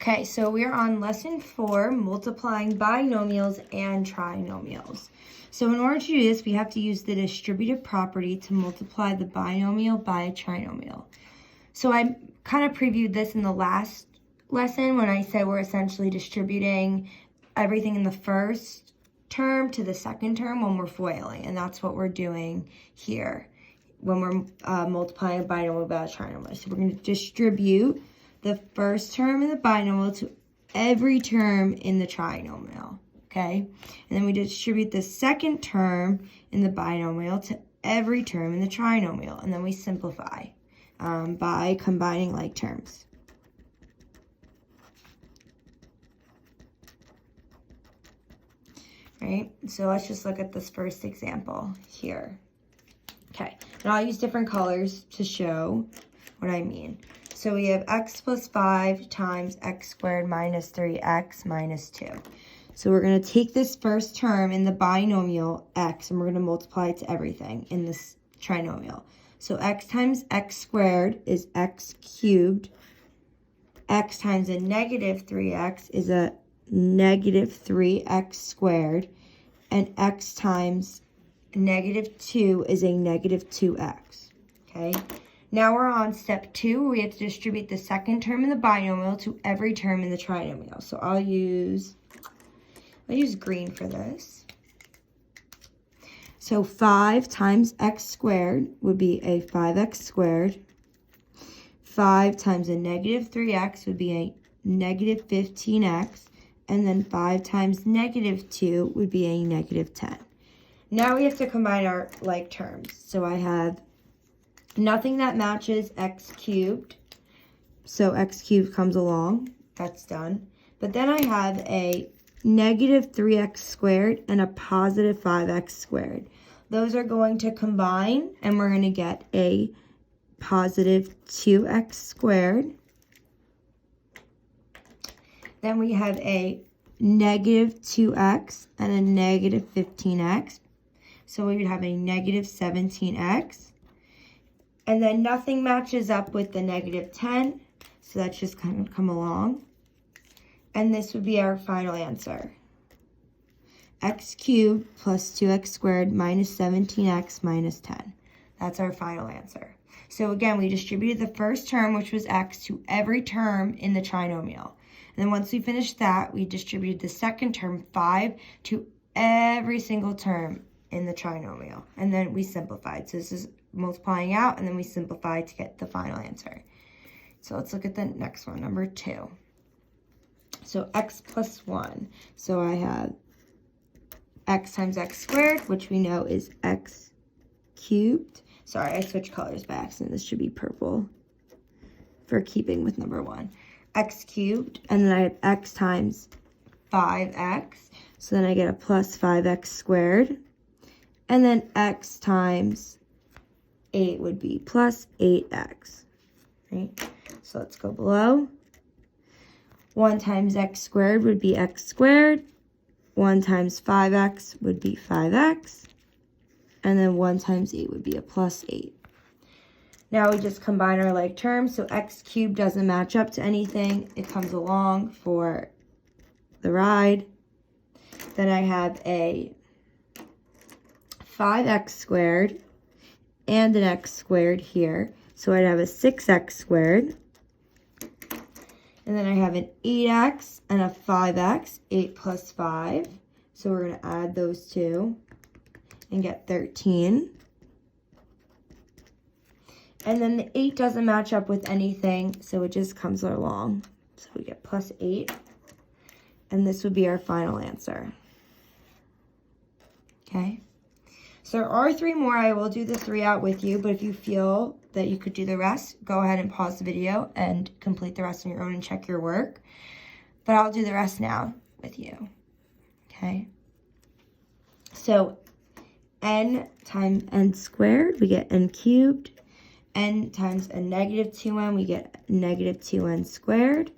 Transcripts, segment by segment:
Okay, so we're on lesson 4, multiplying binomials and trinomials. So in order to do this, we have to use the distributive property to multiply the binomial by a trinomial. So I kind of previewed this in the last lesson when I said we're essentially distributing everything in the first term to the second term when we're FOILing, and that's what we're doing here when we're multiplying a binomial by a trinomial. So we're going to distribute the first term in the binomial to every term in the trinomial, okay? And then we distribute the second term in the binomial to every term in the trinomial, and then we simplify by combining like terms. Right, so let's just look at this first example here. Okay, and I'll use different colors to show what I mean. So we have x plus 5 times x squared minus 3x minus 2. So we're going to take this first term in the binomial x and we're going to multiply it to everything in this trinomial. So x times x squared is x cubed. X times a negative 3x is a negative 3x squared. And x times negative 2 is a negative 2x. Okay. Now we're on step 2, where we have to distribute the second term in the binomial to every term in the trinomial. So I'll use green for this. So 5 times x squared would be a 5x squared. 5 times a negative 3x would be a negative 15x. And then 5 times negative 2 would be a negative 10. Now we have to combine our like terms. So I have nothing that matches x cubed. So x cubed comes along. That's done. But then I have a negative 3x squared and a positive 5x squared. Those are going to combine, and we're going to get a positive 2x squared. Then we have a negative 2x and a negative 15x. So we would have a negative 17x. And then nothing matches up with the negative 10. So that's just kind of come along. And this would be our final answer. X cubed plus 2x squared minus 17x minus 10. That's our final answer. So again, we distributed the first term, which was x, to every term in the trinomial. And then once we finished that, we distributed the second term, 5, to every single term in the trinomial. And then we simplified. So this is multiplying out, and then we simplify to get the final answer. So let's look at the next one, number 2. So x plus 1. So I have x times x squared, which we know is x cubed. Sorry, I switched colors by accident. This should be purple for keeping with number 1. X cubed, and then I have x times 5x. So then I get a plus 5x squared. And then x times 8 would be plus 8x, right? So let's go below. 1 times x squared would be x squared. 1 times 5x would be 5x. And then 1 times 8 would be a plus 8. Now we just combine our like terms. So x cubed doesn't match up to anything. It comes along for the ride. Then I have a 5x squared and an x squared here. So I'd have a 6x squared. And then I have an 8x and a 5x, 8 plus 5. So we're going to add those two and get 13. And then the 8 doesn't match up with anything, so it just comes along. So we get plus 8. And this would be our final answer. Okay. So there are 3 more. I will do the 3 out with you, but if you feel that you could do the rest, go ahead and pause the video and complete the rest on your own and check your work. But I'll do the rest now with you. Okay. So n times n squared, we get n cubed. N times a negative 2n, we get negative 2n squared.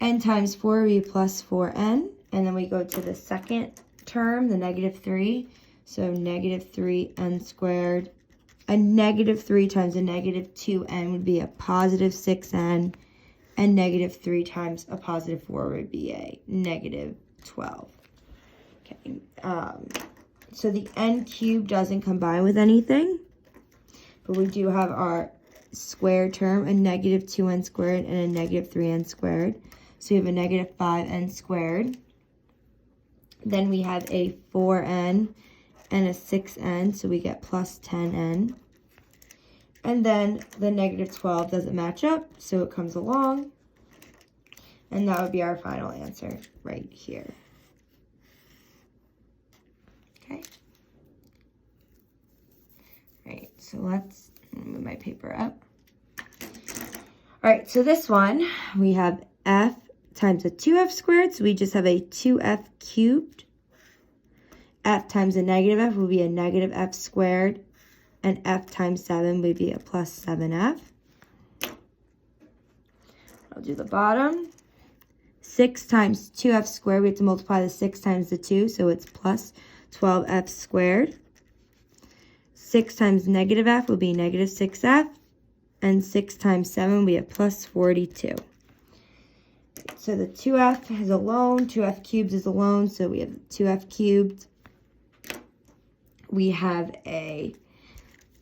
N times 4 would be plus 4n. And then we go to the second term, the negative 3. So negative 3n squared. A negative 3 times a negative 2n would be a positive 6n. And negative 3 times a positive 4 would be a negative 12. Okay, so the n cubed doesn't combine with anything, but we do have our square term, a negative 2n squared and a negative 3n squared. So we have a negative 5n squared. Then we have a 4n and a 6n, so we get plus 10n. And then the negative 12 doesn't match up, so it comes along. And that would be our final answer right here. Okay. All right, so let's move my paper up. All right, so this one, we have f times a 2f squared, so we just have a 2f cubed. F times a negative f will be a negative f squared, and f times 7 would be a plus 7f. I'll do the bottom. 6 times 2f squared, we have to multiply the 6 times the 2, so it's plus 12f squared. 6 times negative f will be negative 6f, and 6 times 7 will be a plus 42. So the 2f is alone, 2f cubed is alone, so we have 2f cubed. We have a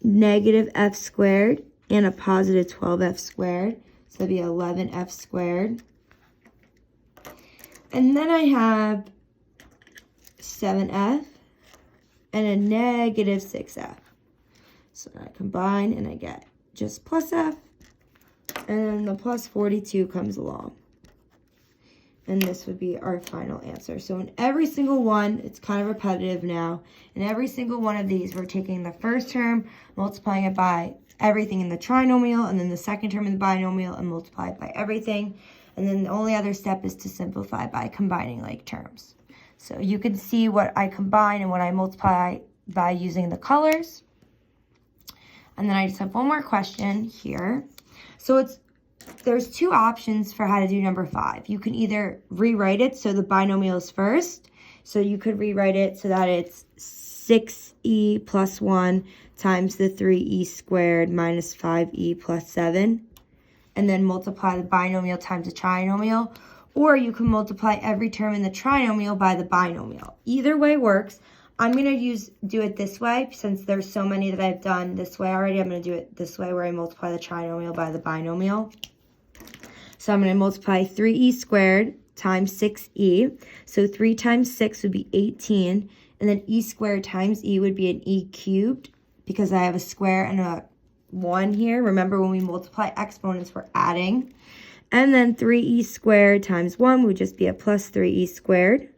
negative f squared and a positive 12f squared, so that'd be 11f squared. And then I have 7f and a negative 6f. So I combine and I get just plus f, and then the plus 42 comes along. And this would be our final answer. So in every single one, it's kind of repetitive now. In every single one of these, we're taking the first term, multiplying it by everything in the trinomial, and then the second term in the binomial, and multiply it by everything. And then the only other step is to simplify by combining like terms. So you can see what I combine and what I multiply by using the colors. And then I just have one more question here. So there's two options for how to do number 5. You can either rewrite it so the binomial is first. So you could rewrite it so that it's 6e plus 1 times the 3e squared minus 5e plus 7. And then multiply the binomial times the trinomial. Or you can multiply every term in the trinomial by the binomial. Either way works. I'm going to do it this way, since there's so many that I've done this way already. I'm going to do it this way, where I multiply the trinomial by the binomial. So I'm going to multiply 3e squared times 6e. So 3 times 6 would be 18. And then e squared times e would be an e cubed, because I have a square and a 1 here. Remember, when we multiply exponents, we're adding. And then 3e squared times 1 would just be a plus 3e squared.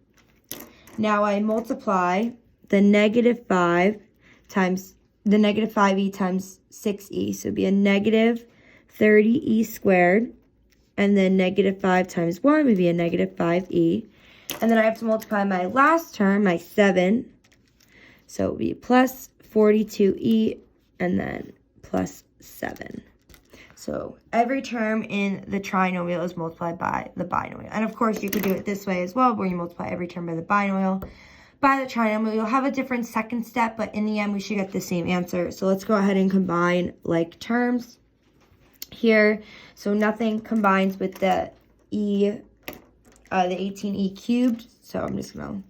Now I multiply the negative 5 times the negative 5e times 6e. So it would be a negative 30e squared. And then negative 5 times 1 would be a negative 5e. And then I have to multiply my last term, my 7. So it would be plus 42e and then plus 7. So every term in the trinomial is multiplied by the binomial. And of course, you could do it this way as well, where you multiply every term by the binomial. By the trinomial, you'll have a different second step, but in the end, we should get the same answer. So let's go ahead and combine like terms here. So nothing combines with the the 18e cubed. So I'm just going to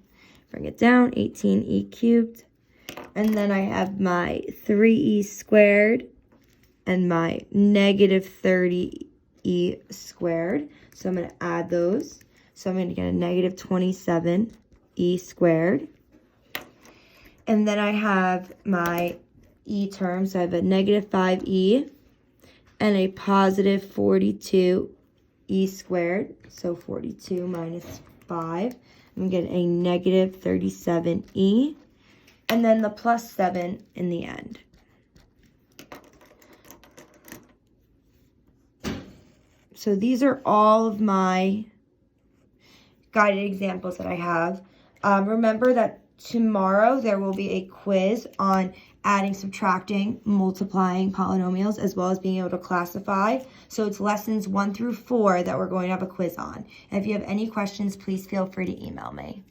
bring it down, 18e cubed. And then I have my 3e squared and my negative 30e squared. So I'm going to add those. So I'm going to get a negative 27e squared. And then I have my e terms. So I have a negative 5e and a positive 42e squared. So 42 minus 5. I'm going to get a negative 37e. And then the plus 7 in the end. So these are all of my guided examples that I have. Remember that tomorrow there will be a quiz on adding, subtracting, multiplying polynomials, as well as being able to classify. So it's lessons 1 through 4 that we're going to have a quiz on. And if you have any questions, please feel free to email me.